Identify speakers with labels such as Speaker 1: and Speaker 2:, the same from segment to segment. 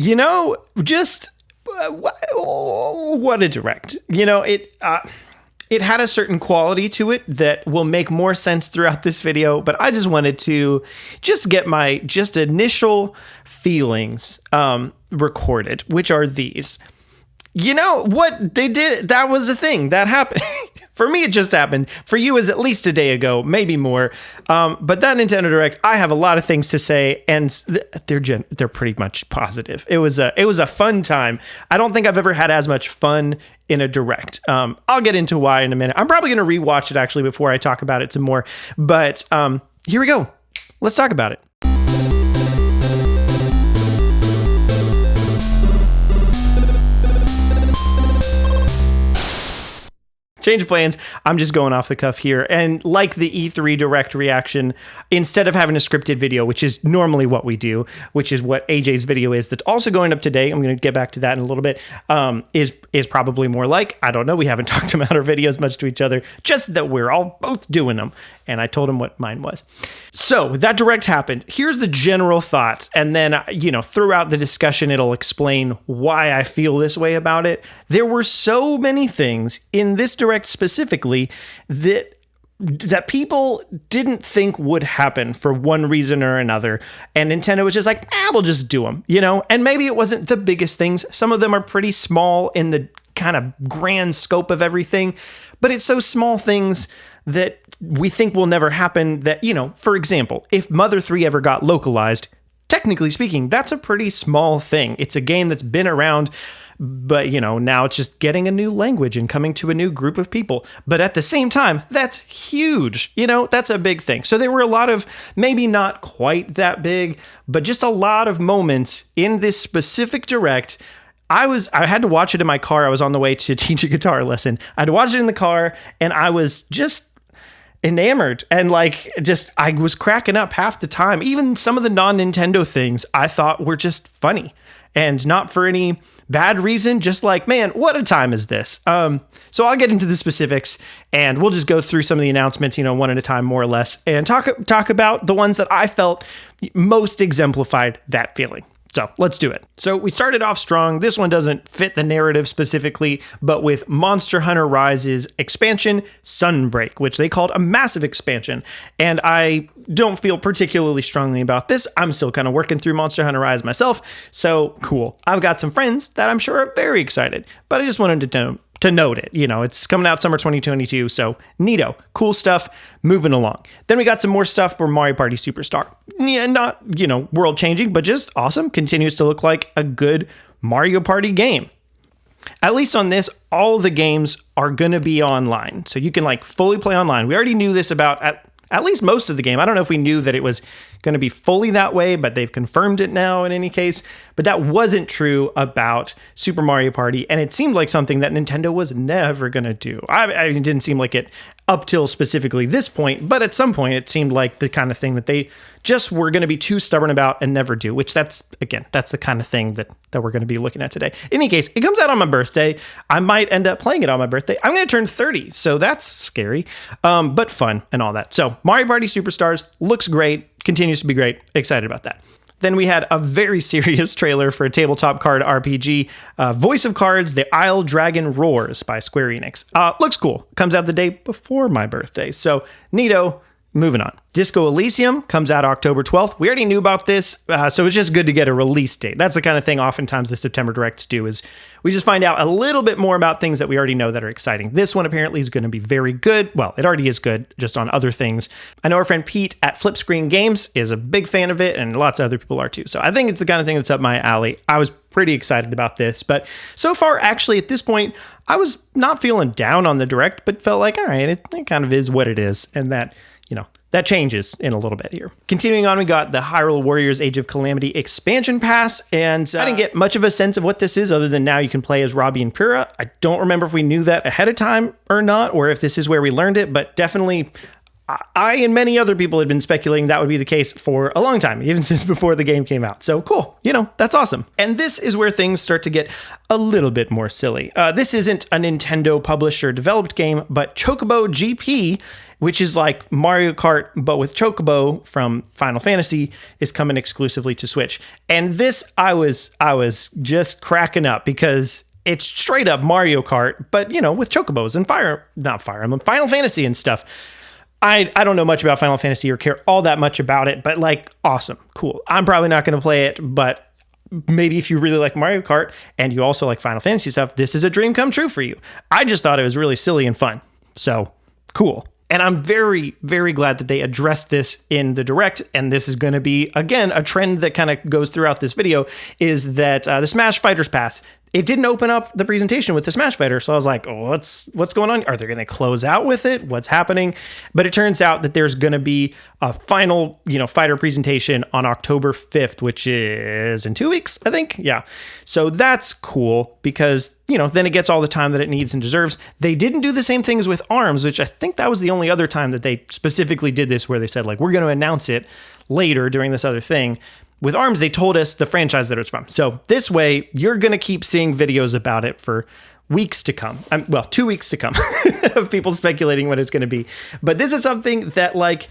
Speaker 1: Just what a direct. It had a certain quality to it that will make more sense throughout this video, but I just wanted to get my initial feelings recorded, which are these. What they did, that was a thing that happened. For me, it just happened. For you, is at least a day ago, maybe more. But that Nintendo Direct, I have a lot of things to say, and they're pretty much positive. It was a fun time. I don't think I've ever had as much fun in a Direct. I'll get into why in a minute. I'm probably going to rewatch it actually before I talk about it some more. But here we go. Let's talk about it. Change of plans. I'm just going off the cuff here. And like the E3 Direct reaction, instead of having a scripted video, which is normally what we do, which is what AJ's video is, that's also going up today, I'm going to get back to that in a little bit, is probably more like, I don't know, we haven't talked about our videos much to each other, just that we're all both doing them. And I told him what mine was. So that Direct happened. Here's the general thoughts. And then, throughout the discussion, it'll explain why I feel this way about it. There were so many things in this Direct specifically that people didn't think would happen for one reason or another. And Nintendo was just like, we'll just do them, And maybe it wasn't the biggest things. Some of them are pretty small in the kind of grand scope of everything. But it's those small things that we think will never happen that, for example, if Mother 3 ever got localized, technically speaking, that's a pretty small thing. It's a game that's been around, but, now it's just getting a new language and coming to a new group of people. But at the same time, that's huge. That's a big thing. So there were a lot of, maybe not quite that big, but just a lot of moments in this specific Direct. I had to watch it in my car. I was on the way to teach a guitar lesson. I had to watch it in the car, and I was just enamored, and I was cracking up half the time. Even some of the non-Nintendo things I thought were just funny, and not for any bad reason, just like, man, what a time is this? So I'll get into the specifics, and we'll just go through some of the announcements, one at a time, more or less, and talk about the ones that I felt most exemplified that feeling. So let's do it. So we started off strong. This one doesn't fit the narrative specifically, but with Monster Hunter Rise's expansion, Sunbreak, which they called a massive expansion. And I don't feel particularly strongly about this. I'm still kind of working through Monster Hunter Rise myself. So cool. I've got some friends that I'm sure are very excited, but I just wanted to note it. It's coming out summer 2022, so neato. Cool stuff, moving along. Then we got some more stuff for Mario Party Superstar. Yeah, not, world-changing, but just awesome. Continues to look like a good Mario Party game. At least on this, all the games are going to be online, so you can, fully play online. We already knew this about at least most of the game. I don't know if we knew that it was going to be fully that way, but they've confirmed it now in any case. But that wasn't true about Super Mario Party, and it seemed like something that Nintendo was never going to do. It didn't seem like it up till specifically this point, but at some point it seemed like the kind of thing that they just were going to be too stubborn about and never do, which that's the kind of thing that we're going to be looking at today. In any case, it comes out on my birthday. I might end up playing it on my birthday. I'm going to turn 30, so that's scary, but fun and all that. So Mario Party Superstars looks great, continues to be great. Excited about that. Then we had a very serious trailer for a tabletop card RPG, Voice of Cards, The Isle Dragon Roars by Square Enix. Looks cool. Comes out the day before my birthday. So neato. Moving on. Disco Elysium comes out October 12th. We already knew about this, so it's just good to get a release date. That's the kind of thing oftentimes the September Directs do, is we just find out a little bit more about things that we already know that are exciting. This one apparently is going to be very good. Well, it already is good, just on other things. I know our friend Pete at Flipscreen Games is a big fan of it, and lots of other people are too. So I think it's the kind of thing that's up my alley. I was pretty excited about this, but so far, actually, at this point, I was not feeling down on the Direct, but felt like, all right, it kind of is what it is, and that, that changes in a little bit here. Continuing on, we got the Hyrule Warriors Age of Calamity expansion pass, and I didn't get much of a sense of what this is other than now you can play as Robbie and Pyrrha. I don't remember if we knew that ahead of time or not, or if this is where we learned it, but definitely I and many other people had been speculating that would be the case for a long time, even since before the game came out. So cool, that's awesome. And this is where things start to get a little bit more silly. This isn't a Nintendo published or developed game, but Chocobo Gp which is like Mario Kart, but with Chocobo from Final Fantasy, is coming exclusively to Switch. And this, I was just cracking up because it's straight up Mario Kart, but with Chocobos and Final Fantasy and stuff. I don't know much about Final Fantasy or care all that much about it, but like, awesome, cool. I'm probably not going to play it, but maybe if you really like Mario Kart and you also like Final Fantasy stuff, this is a dream come true for you. I just thought it was really silly and fun. So cool. And I'm very, very glad that they addressed this in the Direct. And this is going to be, again, a trend that kind of goes throughout this video, is that the Smash Fighters Pass, it didn't open up the presentation with the Smash Fighter. So I was like, oh, what's going on? Are they going to close out with it? What's happening? But it turns out that there's going to be a final, fighter presentation on October 5th, which is in 2 weeks, I think. Yeah. So that's cool because, then it gets all the time that it needs and deserves. They didn't do the same things with ARMS, which I think that was the only other time that they specifically did this, where they said, like, we're going to announce it later during this other thing. With ARMS, they told us the franchise that it's from. So this way, you're going to keep seeing videos about it for weeks to come. 2 weeks to come of people speculating what it's going to be. But this is something that, like,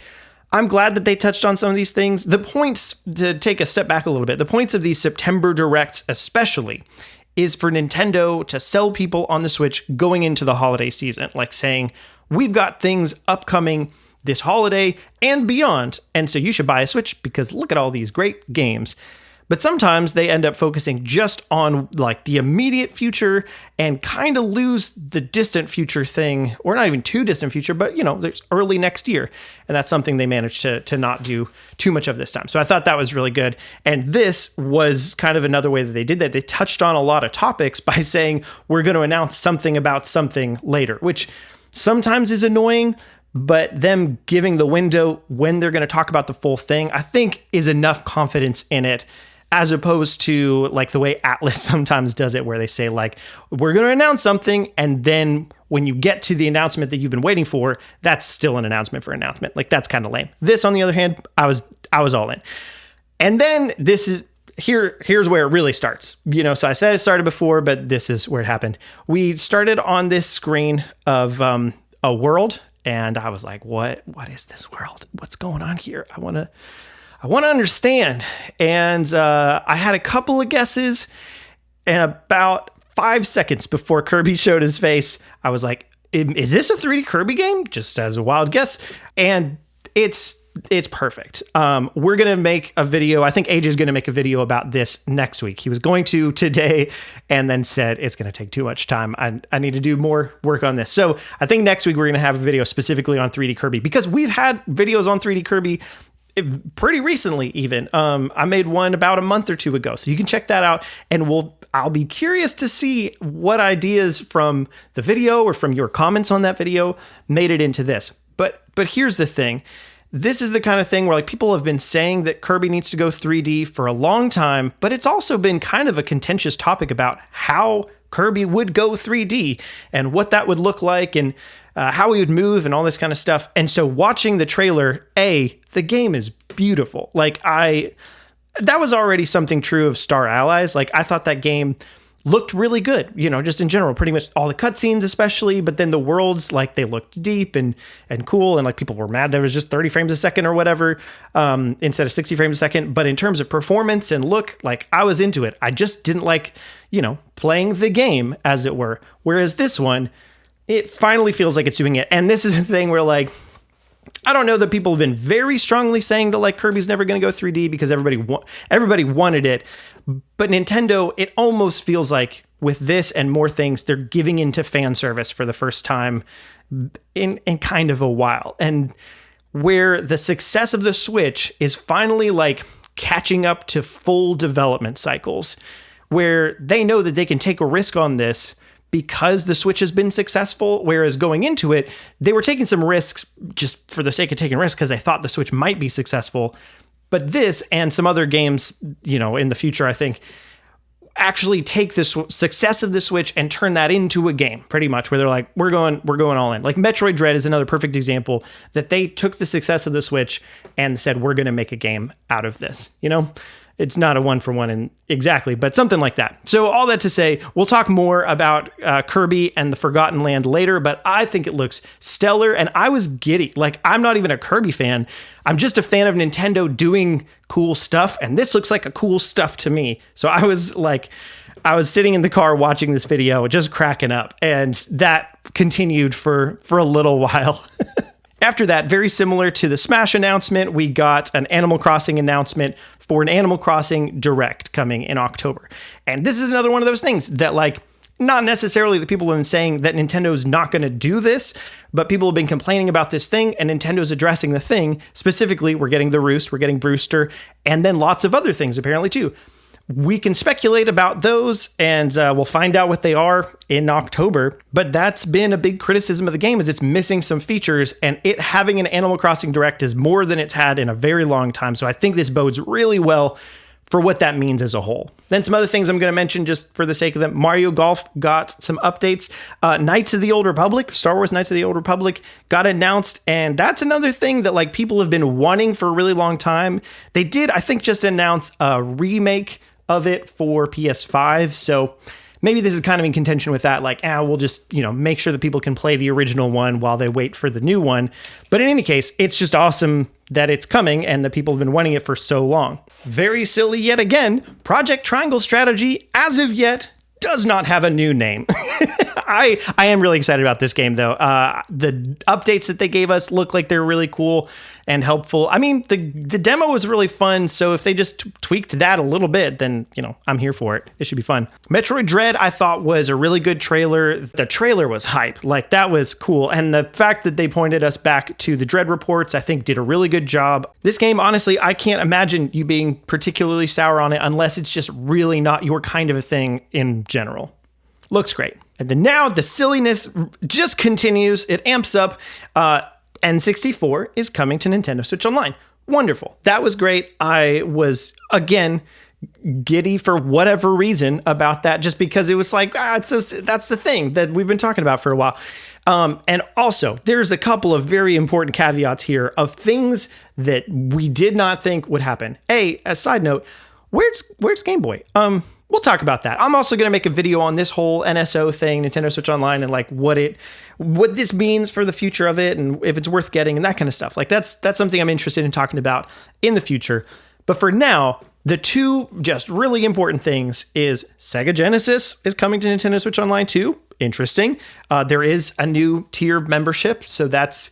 Speaker 1: I'm glad that they touched on some of these things. The points, to take a step back a little bit, the points of these September Directs especially is for Nintendo to sell people on the Switch going into the holiday season, like saying, we've got things upcoming this holiday and beyond, and so you should buy a Switch because look at all these great games. But sometimes they end up focusing just on like the immediate future and kind of lose the distant future thing, or not even too distant future, but there's early next year. And that's something they managed to not do too much of this time. So I thought that was really good. And this was kind of another way that they did that. They touched on a lot of topics by saying, we're going to announce something about something later, which sometimes is annoying. But them giving the window when they're going to talk about the full thing, I think is enough confidence in it, as opposed to like the way Atlas sometimes does it, where they say like, we're going to announce something. And then when you get to the announcement that you've been waiting for, that's still an announcement for announcement. Like, that's kind of lame. This, on the other hand, I was all in. And then here's where it really starts. So I said it started before, but this is where it happened. We started on this screen of a world. And I was like, what is this world? What's going on here? I want to understand. And I had a couple of guesses, and about 5 seconds before Kirby showed his face, I was like, is this a 3D Kirby game? Just as a wild guess. And it's perfect. We're going to make a video. I think AJ's going to make a video about this next week. He was going to today and then said, it's going to take too much time. I need to do more work on this. So I think next week we're going to have a video specifically on 3D Kirby, because we've had videos on 3D Kirby pretty recently even. I made one about a month or two ago, so you can check that out, and I'll be curious to see what ideas from the video or from your comments on that video made it into this. But here's the thing. This is the kind of thing where, like, people have been saying that Kirby needs to go 3D for a long time, but it's also been kind of a contentious topic about how Kirby would go 3D and what that would look like, and how he would move and all this kind of stuff. And so watching the trailer, the game is beautiful. Like, that was already something true of Star Allies. Like, I thought that game looked really good, just in general, pretty much all the cutscenes especially, but then the worlds, like, they looked deep and cool, and like people were mad there was just 30 frames a second or whatever, instead of 60 frames a second. But in terms of performance and look, like, I was into it. I just didn't like, playing the game, as it were. Whereas this one, it finally feels like it's doing it. And this is the thing where, like, I don't know that people have been very strongly saying that, like, Kirby's never going to go 3D because everybody wanted it. But Nintendo, it almost feels like with this and more things, they're giving into fan service for the first time in kind of a while. And where the success of the Switch is finally, like, catching up to full development cycles, where they know that they can take a risk on this because the Switch has been successful, whereas going into it, they were taking some risks just for the sake of taking risks because they thought the Switch might be successful. But this and some other games, in the future, I think, actually take the success of the Switch and turn that into a game, pretty much, where they're like, we're going all in. Like, Metroid Dread is another perfect example that they took the success of the Switch and said, we're going to make a game out of this, It's not a one for one in exactly, but something like that. So all that to say, we'll talk more about Kirby and the Forgotten Land later, but I think it looks stellar, and I was giddy. Like, I'm not even a Kirby fan. I'm just a fan of Nintendo doing cool stuff, and this looks like a cool stuff to me. So I was sitting in the car watching this video, just cracking up, and that continued for a little while. After that, very similar to the Smash announcement, we got an Animal Crossing announcement for an Animal Crossing Direct coming in October. And this is another one of those things that, like, not necessarily that people have been saying that Nintendo's not going to do this, but people have been complaining about this thing, and Nintendo's addressing the thing. Specifically, we're getting the Roost, we're getting Brewster, and then lots of other things apparently too. We can speculate about those, and we'll find out what they are in October. But that's been a big criticism of the game, is it's missing some features, and it having an Animal Crossing Direct is more than it's had in a very long time. So I think this bodes really well for what that means as a whole. Then some other things I'm going to mention just for the sake of them. Mario Golf got some updates. Knights of the Old Republic, Star Wars Knights of the Old Republic got announced, and that's another thing that, like, people have been wanting for a really long time. They did, I think, just announce a remake of it for PS5, so maybe this is kind of in contention with that, like, we'll just, make sure that people can play the original one while they wait for the new one. But in any case, it's just awesome that it's coming and that people have been wanting it for so long. Very silly yet again, Project Triangle Strategy, as of yet, does not have a new name. I am really excited about this game, though. The updates that they gave us look like they're really cool and helpful. I mean, the demo was really fun, so if they just tweaked that a little bit, then, I'm here for it. It should be fun. Metroid Dread, I thought, was a really good trailer. The trailer was hype. Like, that was cool. And the fact that they pointed us back to the Dread reports, I think, did a really good job. This game, honestly, I can't imagine you being particularly sour on it unless it's just really not your kind of a thing in general. Looks great. And then now the silliness just continues. It amps up. N64 is coming to Nintendo Switch Online. Wonderful. That was great. I was, again, giddy for whatever reason about that, just because it was like, that's the thing that we've been talking about for a while. And also, there's a couple of very important caveats here of things that we did not think would happen. A side note, where's Game Boy? We'll talk about that. I'm also going to make a video on this whole NSO thing, Nintendo Switch Online, and like what this means for the future of it, and if it's worth getting, and that kind of stuff. Like that's something I'm interested in talking about in the future. But for now, the two just really important things is Sega Genesis is coming to Nintendo Switch Online too. Interesting. There is a new tier membership, so that's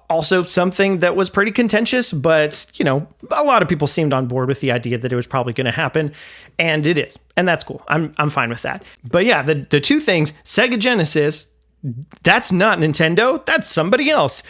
Speaker 1: also something that was pretty contentious, but, a lot of people seemed on board with the idea that it was probably going to happen, and it is, and that's cool. I'm fine with that. But yeah, the two things, Sega Genesis, that's not Nintendo, that's somebody else.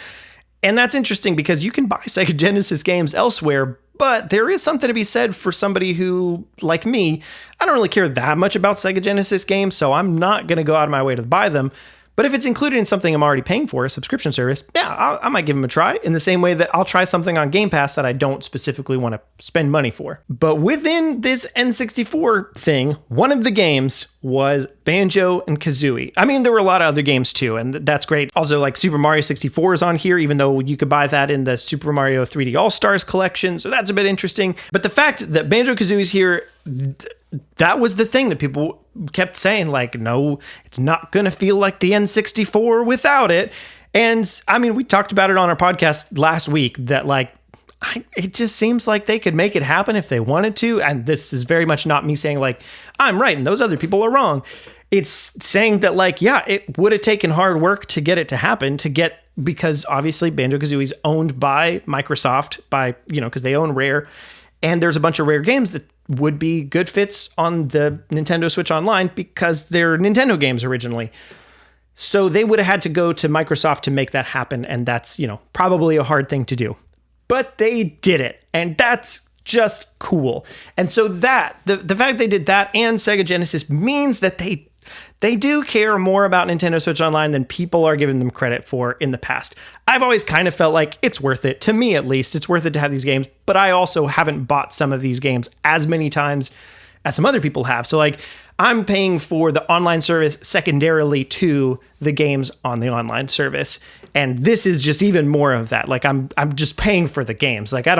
Speaker 1: And that's interesting because you can buy Sega Genesis games elsewhere, but there is something to be said for somebody who, like me, I don't really care that much about Sega Genesis games, so I'm not going to go out of my way to buy them. But if it's included in something I'm already paying for, a subscription service, yeah, I might give them a try, in the same way that I'll try something on Game Pass that I don't specifically want to spend money for. But within this N64 thing, one of the games was Banjo and Kazooie. I mean, there were a lot of other games too, and that's great. Also, like Super Mario 64 is on here, even though you could buy that in the Super Mario 3D All-Stars collection, so that's a bit interesting. But the fact that Banjo Kazooie's here, that was the thing that people kept saying, like, no, it's not going to feel like the N64 without it. And I mean, we talked about it on our podcast last week that, like, it just seems like they could make it happen if they wanted to. And this is very much not me saying, like, I'm right and those other people are wrong. It's saying that, like, yeah, it would have taken hard work to get it to happen, because obviously Banjo-Kazooie is owned by Microsoft, because they own Rare. And there's a bunch of Rare games that would be good fits on the Nintendo Switch Online because they're Nintendo games originally. So they would have had to go to Microsoft to make that happen, and that's, probably a hard thing to do. But they did it, and that's just cool. And so that, the fact they did that and Sega Genesis means that they do care more about Nintendo Switch Online than people are giving them credit for in the past. I've always kind of felt like it's worth it, to me at least, it's worth it to have these games, but I also haven't bought some of these games as many times as some other people have. So, like, I'm paying for the online service secondarily to the games on the online service, and this is just even more of that. Like, I'm just paying for the games. Like, I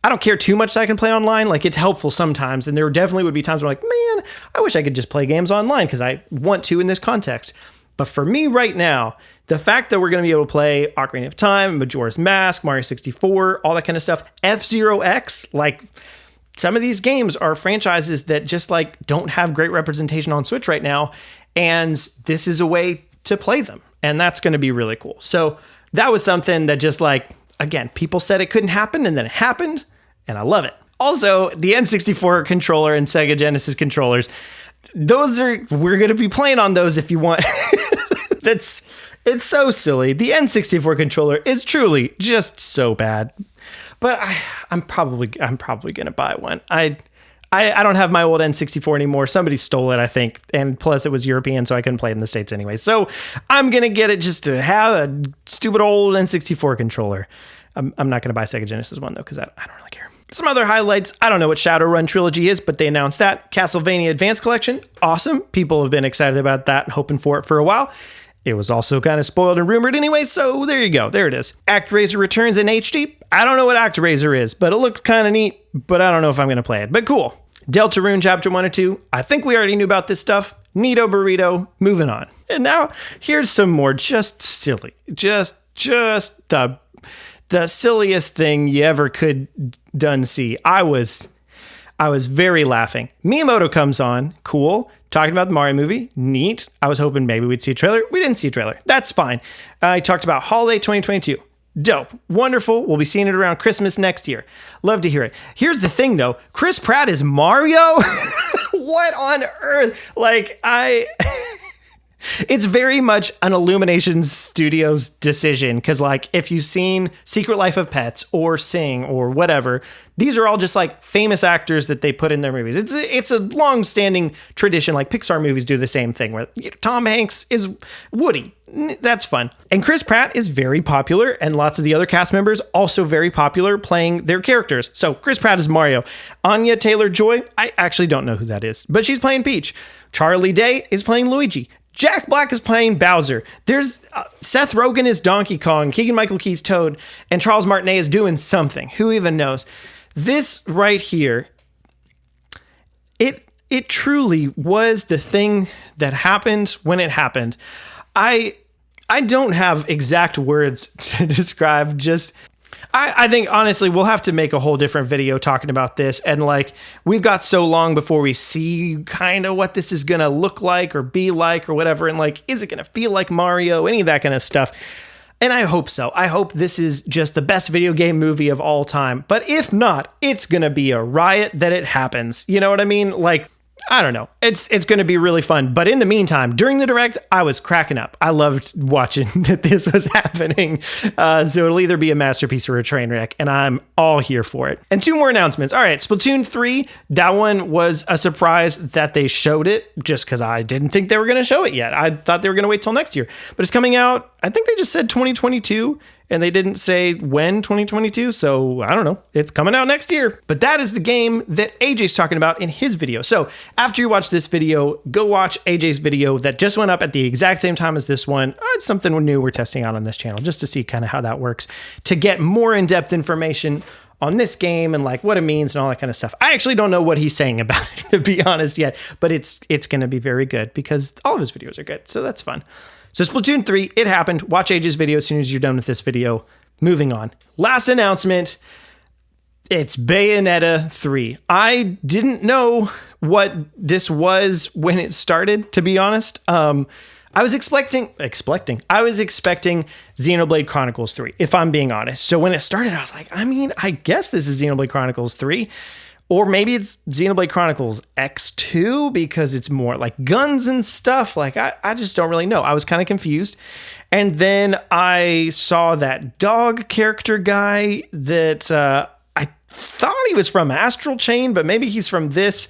Speaker 1: I don't care too much that I can play online. Like, it's helpful sometimes. And there definitely would be times where I'm like, man, I wish I could just play games online because I want to in this context. But for me right now, the fact that we're going to be able to play Ocarina of Time, Majora's Mask, Mario 64, all that kind of stuff, F-Zero X, like, some of these games are franchises that just like don't have great representation on Switch right now. And this is a way to play them. And that's going to be really cool. So that was something that just like, again, people said it couldn't happen and then it happened. And I love it. Also, the N64 controller and Sega Genesis controllers, we're going to be playing on those if you want. It's so silly. The N64 controller is truly just so bad. But I'm probably going to buy one. I don't have my old N64 anymore. Somebody stole it, I think. And plus it was European, so I couldn't play it in the States anyway. So I'm going to get it just to have a stupid old N64 controller. I'm not going to buy Sega Genesis one, though, because I don't really care. Some other highlights. I don't know what Shadowrun Trilogy is, but they announced that. Castlevania Advance Collection. Awesome. People have been excited about that and hoping for it for a while. It was also kind of spoiled and rumored anyway, so there you go. There it is. ActRaiser returns in HD. I don't know what ActRaiser is, but it looked kind of neat, but I don't know if I'm going to play it. But cool. Deltarune Chapter 1 and 2. I think we already knew about this stuff. Neato Burrito. Moving on. And now, here's some more just silly. Just the silliest thing you ever could done see. I was very laughing. Miyamoto comes on. Cool. Talking about the Mario movie. Neat. I was hoping maybe we'd see a trailer. We didn't see a trailer. That's fine. I talked about holiday 2022. Dope. Wonderful. We'll be seeing it around Christmas next year. Love to hear it. Here's the thing, though. Chris Pratt is Mario? What on earth? Like, It's very much an Illumination Studios decision, because like if you've seen Secret Life of Pets or Sing or whatever, these are all just like famous actors that they put in their movies. It's a long-standing tradition. Like Pixar movies do the same thing where Tom Hanks is Woody. That's fun. And Chris Pratt is very popular, and lots of the other cast members also very popular playing their characters. So Chris Pratt is Mario. Anya Taylor-Joy, I actually don't know who that is, but she's playing Peach. Charlie Day is playing Luigi. Jack Black is playing Bowser. There's Seth Rogen is Donkey Kong. Keegan-Michael Key's Toad. And Charles Martinet is doing something. Who even knows? This right here, it truly was the thing that happened when it happened. I don't have exact words to describe just... I think, honestly, we'll have to make a whole different video talking about this. And, like, we've got so long before we see kind of what this is going to look like or be like or whatever. And, like, is it going to feel like Mario? Any of that kind of stuff. And I hope so. I hope this is just the best video game movie of all time. But if not, it's going to be a riot that it happens. You know what I mean? Like... I don't know. It's going to be really fun. But in the meantime, during the Direct, I was cracking up. I loved watching that this was happening. So it'll either be a masterpiece or a train wreck, and I'm all here for it. And two more announcements. All right, Splatoon 3, that one was a surprise that they showed it, just because I didn't think they were going to show it yet. I thought they were going to wait till next year. But it's coming out, I think they just said 2022. And they didn't say when 2022, so I don't know. It's coming out next year. But that is the game that AJ's talking about in his video. So after you watch this video, go watch AJ's video that just went up at the exact same time as this one. It's something new we're testing out on this channel, just to see kind of how that works, to get more in-depth information on this game and like what it means and all that kind of stuff. I actually don't know what he's saying about it, to be honest, yet, but it's going to be very good because all of his videos are good, so that's fun. So Splatoon 3, it happened. Watch AJ's video as soon as you're done with this video. Moving on. Last announcement. It's Bayonetta 3. I didn't know what this was when it started, to be honest. I was expecting Xenoblade Chronicles 3, if I'm being honest. So when it started, I was like, I guess this is Xenoblade Chronicles 3. Or maybe it's Xenoblade Chronicles X2 because it's more like guns and stuff. Like, I just don't really know. I was kind of confused. And then I saw that dog character guy that I thought he was from Astral Chain, but maybe he's from this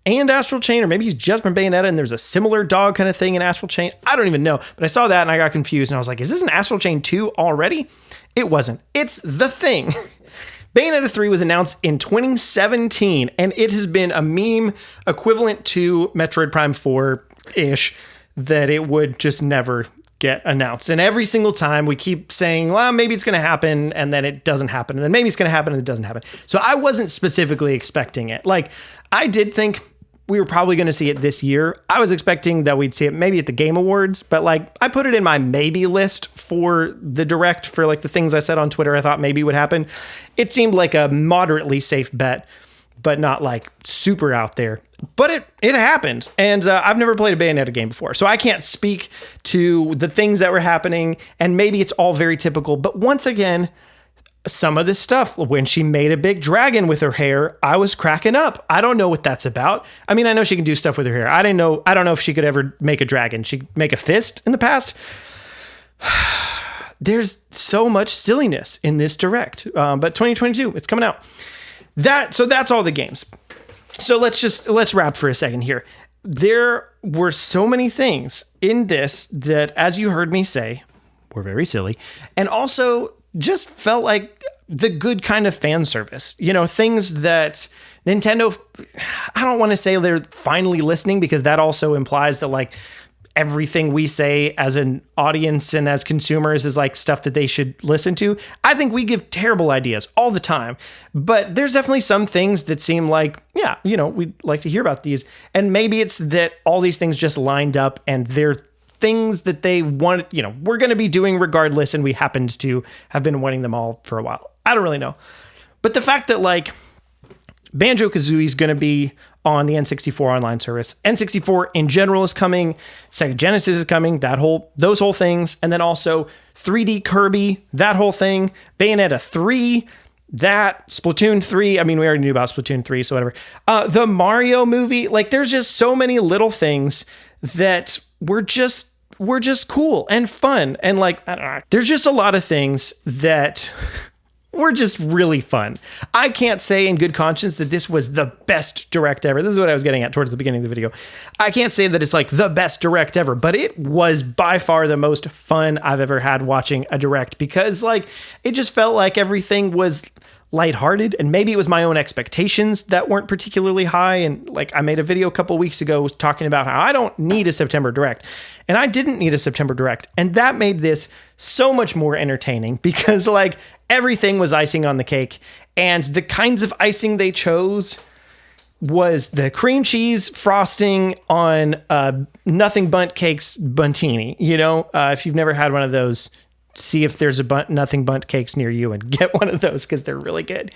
Speaker 1: and Astral Chain, or maybe he's just from Bayonetta and there's a similar dog kind of thing in Astral Chain. I don't even know. But I saw that and I got confused and I was like, is this an Astral Chain 2 already? It wasn't. It's the thing. Bayonetta 3 was announced in 2017, and it has been a meme equivalent to Metroid Prime 4-ish that it would just never get announced. And every single time we keep saying, well, maybe it's going to happen, and then it doesn't happen. And then maybe it's going to happen and it doesn't happen. So I wasn't specifically expecting it. Like, I did think we were probably going to see it this year. I was expecting that we'd see it maybe at the Game Awards, but like I put it in my maybe list for the Direct for like the things I said on Twitter I thought maybe would happen. It seemed like a moderately safe bet, but not like super out there. But it happened, and I've never played a Bayonetta game before, so I can't speak to the things that were happening, and maybe it's all very typical, but once again, some of this stuff, when she made a big dragon with her hair, I was cracking up. I don't know what that's about. I mean, I know she can do stuff with her hair. I don't know if she could ever make a dragon. She could make a fist in the past. There's so much silliness in this Direct, but 2022, it's coming out. So that's all the games. So let's wrap for a second here. There were so many things in this that, as you heard me say, were very silly, and also just felt like the good kind of fan service. You know, things that Nintendo, I don't want to say they're finally listening, because that also implies that like everything we say as an audience and as consumers is like stuff that they should listen to. I think we give terrible ideas all the time, but there's definitely some things that seem like, yeah, you know, we'd like to hear about these. And maybe it's that all these things just lined up and they're things that they want, you know, we're going to be doing regardless. And we happened to have been wanting them all for a while. I don't really know. But the fact that like Banjo Kazooie is going to be on the N64 online service. N64 in general is coming. Sega Genesis is coming. Those whole things. And then also 3D Kirby, that whole thing. Bayonetta 3, that Splatoon 3. I mean, we already knew about Splatoon 3, so whatever. The Mario movie. Like, there's just so many little things that were just cool and fun. And like, I don't know. There's just a lot of things that were just really fun. I can't say in good conscience that this was the best Direct ever. This is what I was getting at towards the beginning of the video. I can't say that it's like the best Direct ever, but it was by far the most fun I've ever had watching a Direct, because like it just felt like everything was lighthearted, and maybe it was my own expectations that weren't particularly high. And like I made a video a couple weeks ago talking about how I don't need a September Direct, and I didn't need a September Direct, and that made this so much more entertaining, because like everything was icing on the cake, and the kinds of icing they chose was the cream cheese frosting on Nothing Bundt Cakes Buntini. You know, if you've never had one of those, see if there's a Nothing Bundt Cakes near you and get one of those, because they're really good.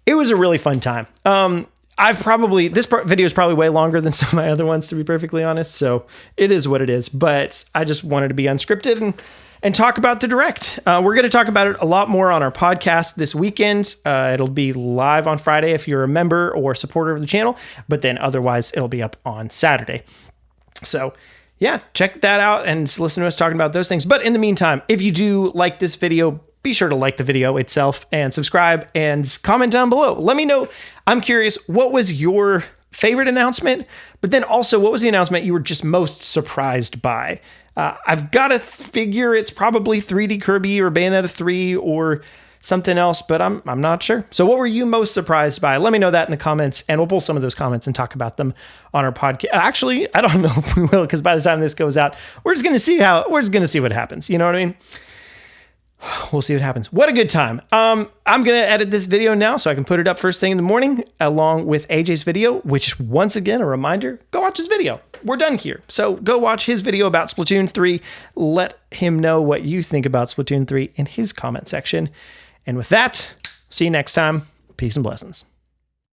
Speaker 1: It was a really fun time. This video is probably way longer than some of my other ones, to be perfectly honest. So it is what it is, but I just wanted to be unscripted and talk about the Direct. We're going to talk about it a lot more on our podcast this weekend. It'll be live on Friday if you're a member or supporter of the channel, but then otherwise it'll be up on Saturday. So yeah, check that out and listen to us talking about those things. But in the meantime, if you do like this video, be sure to like the video itself and subscribe and comment down below. Let me know. I'm curious, what was your favorite announcement? But then also, what was the announcement you were just most surprised by? I've got to figure it's probably 3D Kirby or Bayonetta 3 or something else, but I'm not sure. So what were you most surprised by? Let me know that in the comments, and we'll pull some of those comments and talk about them on our podcast. Actually, I don't know if we will, because by the time this goes out, we're just going to see what happens. You know what I mean? We'll see what happens. What a good time. I'm going to edit this video now so I can put it up first thing in the morning along with AJ's video, which, once again, a reminder, go watch his video. We're done here. So go watch his video about Splatoon 3. Let him know what you think about Splatoon 3 in his comment section. And with that, see you next time. Peace and blessings.